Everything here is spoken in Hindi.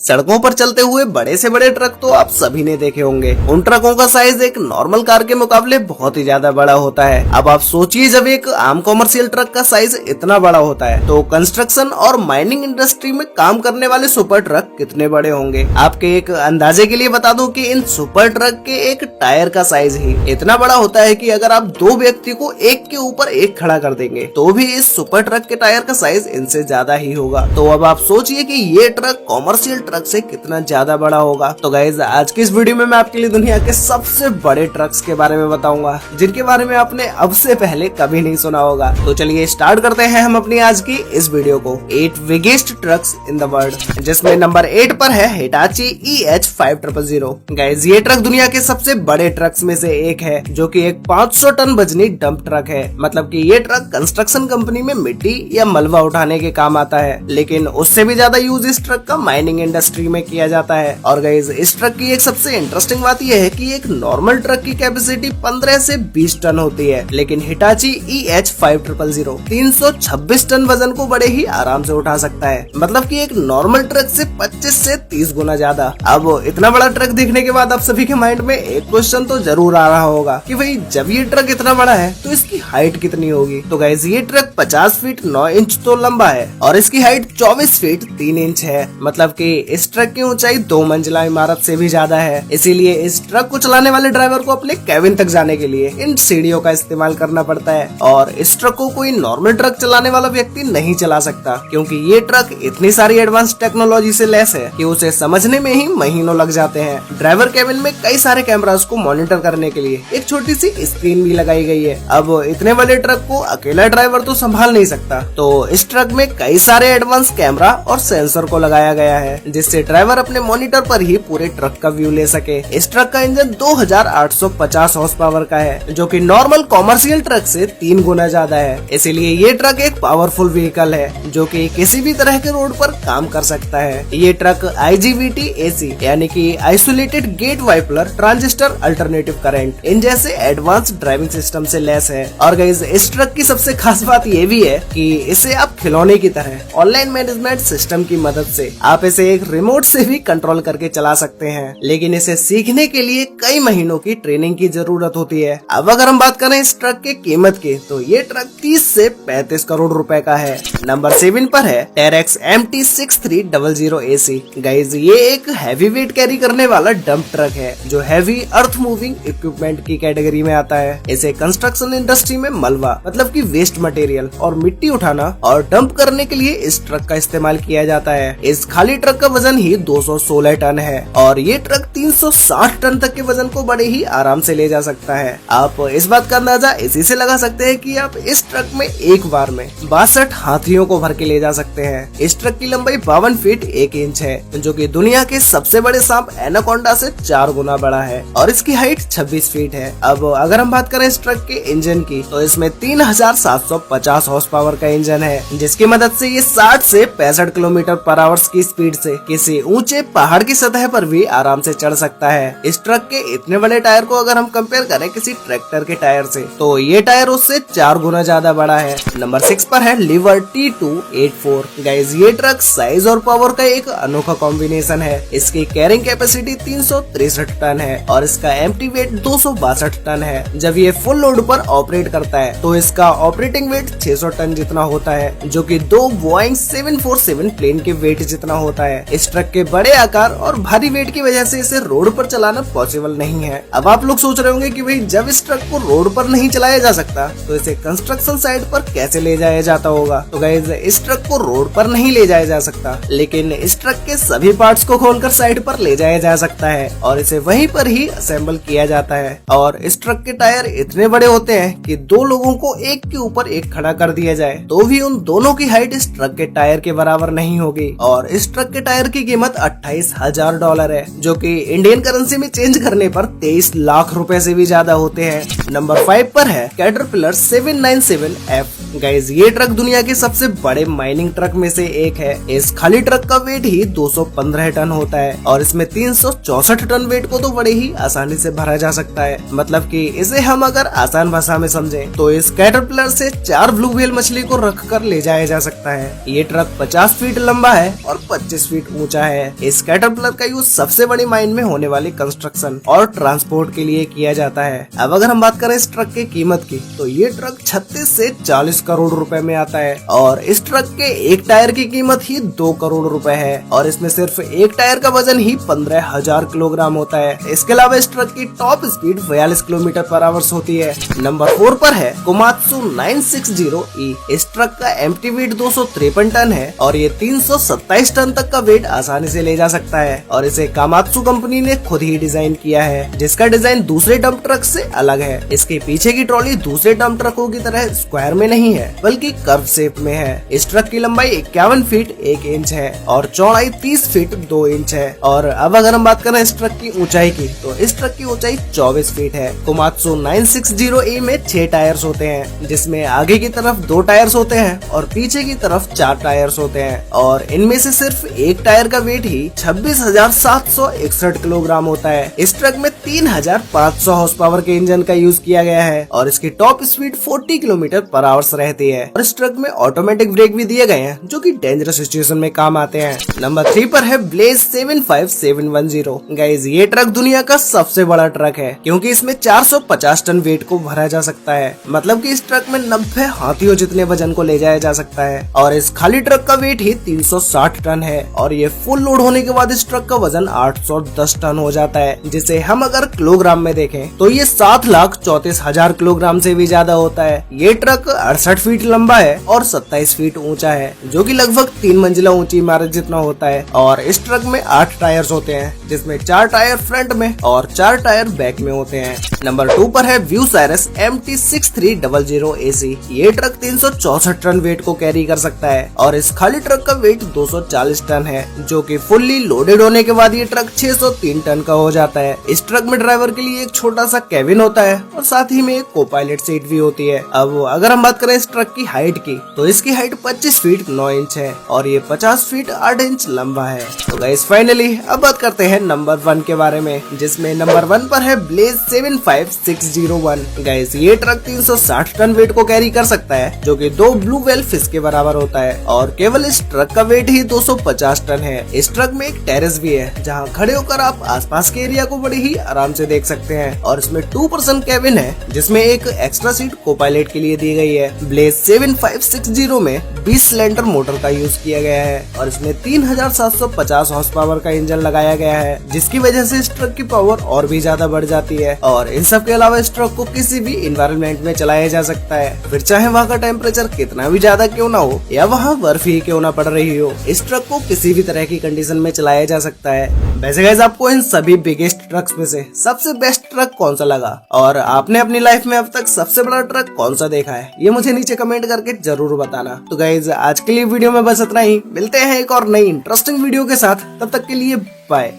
सड़कों पर चलते हुए बड़े से बड़े ट्रक तो आप सभी ने देखे होंगे। उन ट्रकों का साइज एक नॉर्मल कार के मुकाबले बहुत ही ज्यादा बड़ा होता है। अब आप सोचिए, जब एक आम कॉमर्शियल ट्रक का साइज इतना बड़ा होता है तो कंस्ट्रक्शन और माइनिंग इंडस्ट्री में काम करने वाले सुपर ट्रक कितने बड़े होंगे। आपके एक अंदाजे के लिए बता दूं कि इन सुपर ट्रक के एक टायर का साइज ही इतना बड़ा होता है कि अगर आप दो व्यक्ति को एक के ऊपर एक खड़ा कर देंगे तो भी इस सुपर ट्रक के टायर का साइज इनसे ज्यादा ही होगा। तो अब आप सोचिए कि ये ट्रक कॉमर्शियल ट्रक से कितना ज्यादा बड़ा होगा। तो गाइज, आज की इस वीडियो में मैं आपके लिए दुनिया के सबसे बड़े ट्रक्स के बारे में बताऊंगा, जिनके बारे में आपने अब से पहले कभी नहीं सुना होगा। तो चलिए स्टार्ट करते हैं हम अपनी आज की इस वीडियो को। 8 biggest trucks in the world, जिसमें नंबर 8 पर है हिटाची EH5000। गाइज, ये ट्रक दुनिया के सबसे बड़े ट्रक्स में से एक है, जो कि एक 500 टन वजनी डंप ट्रक है। मतलब कि ये ट्रक कंस्ट्रक्शन कंपनी में मिट्टी या मलबा उठाने के काम आता है, लेकिन उससे भी ज्यादा यूज इस ट्रक का माइनिंग इंडस्ट्री में किया जाता है। और गाइज, इस ट्रक की एक सबसे इंटरेस्टिंग बात यह है कि एक नॉर्मल ट्रक की कैपेसिटी 15 से 20 टन होती है, लेकिन हिटाची EH5000 326 टन वजन को बड़े ही आराम से उठा सकता है। मतलब कि एक नॉर्मल ट्रक से 25 से 30 गुना ज्यादा। अब इतना बड़ा ट्रक देखने के बाद आप सभी के माइंड में एक क्वेश्चन तो जरूर आ रहा होगा कि भाई, जब ये ट्रक इतना बड़ा है तो इसकी हाइट कितनी होगी। तो गाइज, ये ट्रक 50 फीट 9 इंच तो लंबा है और इसकी हाइट 24 फीट 3 इंच है। मतलब कि इस ट्रक की ऊंचाई 2 मंजिला इमारत से भी ज्यादा है। इसीलिए इस ट्रक को चलाने वाले ड्राइवर को अपने केबिन तक जाने के लिए इन सीढ़ियों का इस्तेमाल करना पड़ता है। और इस ट्रक को कोई नॉर्मल ट्रक चलाने वाला व्यक्ति नहीं चला सकता, क्योंकि ये ट्रक इतनी सारी एडवांस टेक्नोलॉजी से लैस है कि उसे समझने में ही महीनों लग जाते हैं। ड्राइवर केबिन में कई सारे कैमरास को मॉनिटर करने के लिए एक छोटी सी स्क्रीन भी लगाई गई है। अब इतने बड़े ट्रक को अकेला ड्राइवर तो संभाल नहीं सकता, तो इस ट्रक में कई सारे एडवांस कैमरा और सेंसर को लगाया गया है, जिससे ड्राइवर अपने मॉनिटर पर ही पूरे ट्रक का व्यू ले सके। इस ट्रक का इंजन 2850 हॉर्स पावर का है, जो कि नॉर्मल कॉमर्शियल ट्रक से 3 गुना ज्यादा है। इसीलिए ये ट्रक एक पावरफुल व्हीकल है, जो कि किसी भी तरह के रोड पर काम कर सकता है। ये ट्रक IGBT AC यानी कि isolated gate bipolar transistor alternative current इन जैसे एडवांस ड्राइविंग सिस्टम से लैस है। और गाइस, इस ट्रक की सबसे खास बात ये भी है कि इसे आप खिलौने की तरह ऑनलाइन मैनेजमेंट सिस्टम की मदद से आप इसे एक रिमोट से भी कंट्रोल करके चला सकते हैं, लेकिन इसे सीखने के लिए कई महीनों की ट्रेनिंग की जरूरत होती है। अब अगर हम बात करें इस ट्रक के कीमत की, तो ये ट्रक 30 से 35 करोड़ रुपए का है। नंबर 7 पर है टेरेक्स MT6300 AC। गाइज, ये एक हैवी वेट कैरी करने वाला डंप ट्रक है, जो हैवी अर्थ मूविंग इक्विपमेंट की कैटेगरी में आता है। इसे कंस्ट्रक्शन इंडस्ट्री में मलबा मतलब कि वेस्ट मटेरियल और मिट्टी उठाना और डंप करने के लिए इस ट्रक का इस्तेमाल किया जाता है। इस खाली ट्रक का वजन ही 216 टन है और ये ट्रक 360 टन तक के वजन को बड़े ही आराम से ले जा सकता है। आप इस बात का अंदाजा इसी से लगा सकते हैं कि आप इस ट्रक में एक बार में 62 हाथियों को भर के ले जा सकते हैं। इस ट्रक की लंबाई 52 फीट 1 इंच है, जो कि दुनिया के सबसे बड़े सांप एनाकोंडा से 4 गुना बड़ा है और इसकी हाइट 26 फीट है। अब अगर हम बात करें इस ट्रक के इंजन की, तो इसमें 3750 हॉर्स पावर का इंजन है, जिसकी मदद से ये 60 से 65 किलोमीटर पर आवर की स्पीड से किसी ऊंचे पहाड़ की सतह पर भी आराम से चढ़ सकता है। इस ट्रक के इतने बड़े टायर को अगर हम कंपेयर करें किसी ट्रैक्टर के टायर से, तो ये टायर उससे 4 गुना ज्यादा बड़ा है। नंबर 6 पर है लिवर T284। गाइज, ये ट्रक साइज और पावर का एक अनोखा कॉम्बिनेशन है। इसकी कैरिंग कैपेसिटी 363 टन है और इसका एम्प्टी वेट 262 टन है। जब ये फुल लोड पर ऑपरेट करता है तो इसका ऑपरेटिंग वेट 600 टन जितना होता है, जो कि 2 बोइंग 747 प्लेन के वेट जितना होता है। इस ट्रक के बड़े आकार और भारी वेट की वजह से इसे रोड पर चलाना पॉसिबल नहीं है। अब आप लोग सोच रहे होंगे कि भाई, जब इस ट्रक को रोड पर नहीं चलाया जा सकता तो इसे कंस्ट्रक्शन साइट पर कैसे ले जाया जाता होगा। तो गाइज, इस ट्रक को रोड पर नहीं ले जाया जा सकता, लेकिन इस ट्रक के सभी पार्ट्स को खोलकर साइट पर ले जाया जा सकता है और इसे वहीं पर ही असेंबल किया जाता है। और इस ट्रक के टायर इतने बड़े होते हैं कि 2 लोगों को एक के ऊपर एक खड़ा कर दिया जाए तो भी उन दोनों की हाइट इस ट्रक के टायर के बराबर नहीं होगी। और इस ट्रक के टायर की कीमत $28,000 है, जो कि इंडियन करेंसी में चेंज करने पर 23 लाख रुपए से भी ज्यादा होते हैं। नंबर 5 पर है कैटरपिलर 797F। गाइज, ये ट्रक दुनिया के सबसे बड़े माइनिंग ट्रक में से एक है। इस खाली ट्रक का वेट ही 215 टन होता है और इसमें 364 टन वेट को तो बड़े ही आसानी से भरा जा सकता है। मतलब कि इसे हम अगर आसान भाषा में समझें तो इस कैटरपिलर से 4 ब्लू व्हेल मछली को रख कर ले जाया जा सकता है। ये ट्रक 50 फीट लंबा है और 25 फीट फीट ऊंचा है। इस कैटरपिलर का यूज सबसे बड़ी माइन में होने वाली कंस्ट्रक्शन और ट्रांसपोर्ट के लिए किया जाता है। अब अगर हम बात करें इस ट्रक की कीमत की, तो ये ट्रक 36 से 40 करोड़ रुपए में आता है और इस ट्रक के एक टायर की कीमत ही 2 करोड़ रुपए है और इसमें सिर्फ एक टायर का वजन ही 15,000 किलोग्राम होता है। इसके अलावा इस ट्रक की टॉप स्पीड 42 किलोमीटर पर आवर्स होती है। नंबर 4 पर है कोमात्सु 960E। इस ट्रक का एम्प्टी वेट 253 टन है और ये 327 टन तक का वेट आसानी से ले जा सकता है और इसे कामात्सु कंपनी ने खुद ही डिजाइन किया है, जिसका डिजाइन दूसरे डंप ट्रक से अलग है। इसके पीछे की ट्रॉली दूसरे डंप ट्रकों की तरह स्क्वायर में नहीं है बल्कि कर्व शेप में है। इस ट्रक की लंबाई 51 फीट 1 इंच है और चौड़ाई 30 फीट 2 इंच है। और अब अगर हम बात करें इस ट्रक की ऊंचाई की, तो इस ट्रक की ऊंचाई 24 फीट है। कोमात्सु 960E में 6 टायर्स होते हैं, जिसमें आगे की तरफ 2 टायर्स होते हैं और पीछे की तरफ 4 टायर्स होते हैं और इनमें से सिर्फ एक टायर का वेट ही 26,761 किलोग्राम होता है। इस ट्रक में 3,500 हॉर्स पावर के इंजन का यूज किया गया है और इसकी टॉप स्पीड 40 किलोमीटर पर आवर्स रहती है और इस ट्रक में ऑटोमेटिक ब्रेक भी दिए गए हैं, जो कि डेंजरस सिचुएशन में काम आते हैं। नंबर 3 पर है ब्लेज 75710। गाइस, ये ट्रक दुनिया का सबसे बड़ा ट्रक है क्योंकि इसमें 450 टन वेट को भरा जा सकता है। मतलब कि इस ट्रक में 90 हाथियों जितने वजन को ले जाया जा सकता है और इस खाली ट्रक का वेट ही 360 टन है और ये फुल लोड होने के बाद इस ट्रक का वजन 810 टन हो जाता है, जिसे हम अगर किलोग्राम में देखें तो ये 7,34,000 किलोग्राम से भी ज्यादा होता है। ये ट्रक 68 फीट लंबा है और 27 फीट ऊंचा है, जो कि लगभग 3 मंजिला ऊंची इमारत जितना होता है और इस ट्रक में 8 टायर्स होते हैं, जिसमें 4 टायर फ्रंट में और 4 टायर बैक में होते हैं। नंबर 2 पर है व्यूसाइरस MT6300 AC। ये ट्रक 364 टन वेट को कैरी कर सकता है और इस खाली ट्रक का वेट 240 टन है, जो कि फुल्ली लोडेड होने के बाद ये ट्रक 603 टन का हो जाता है। इस ट्रक में ड्राइवर के लिए एक छोटा सा केबिन होता है और साथ ही में एक को पायलट सीट भी होती है। अब अगर हम बात करें इस ट्रक की हाइट की, तो इसकी हाइट 25 फीट 9 इंच है और ये 50 फीट 8 इंच लंबा है। तो गाइस, फाइनली अब बात करते हैं नंबर 1 के बारे में, जिसमें नंबर 1 पर है ब्लेज 75601। गाइस, ये ट्रक 360 टन वेट को कैरी कर सकता है, जो कि 2 ब्लू वेल फिश के बराबर होता है और केवल इस ट्रक का वेट ही 250 टन है। इस ट्रक में एक टेरेस भी है, जहां खड़े होकर आप आसपास के एरिया को बड़ी ही आराम से देख सकते हैं और इसमें 2 पर्सन केबिन है, जिसमें एक एक्स्ट्रा सीट को पायलट के लिए दी गई है। ब्लेज 7560 में 20 सिलेंडर मोटर का यूज किया गया है और इसमें 3,750 हॉर्स पावर का इंजन लगाया गया है, जिसकी वजह से इस ट्रक की पावर और भी ज्यादा बढ़ जाती है और इन सब के अलावा इस ट्रक को किसी भी इन्वायरमेंट में चलाया जा सकता है, फिर चाहे वहाँ का टेम्परेचर कितना भी ज्यादा क्यों ना हो या वहाँ बर्फ ही क्यों ना पड़ रही हो, इस ट्रक को किसी भी तरह की कंडीशन में चलाया जा सकता है। वैसे गाइस, आपको इन सभी बिगेस्ट ट्रक्स में से सबसे बेस्ट ट्रक कौन सा लगा और आपने अपनी लाइफ में अब तक सबसे बड़ा ट्रक कौन सा देखा है, ये मुझे नीचे कमेंट करके जरूर बताना। तो गाइस, आज के लिए वीडियो में बस इतना ही। मिलते हैं एक और नई इंटरेस्टिंग वीडियो के साथ, तब तक के लिए बाय।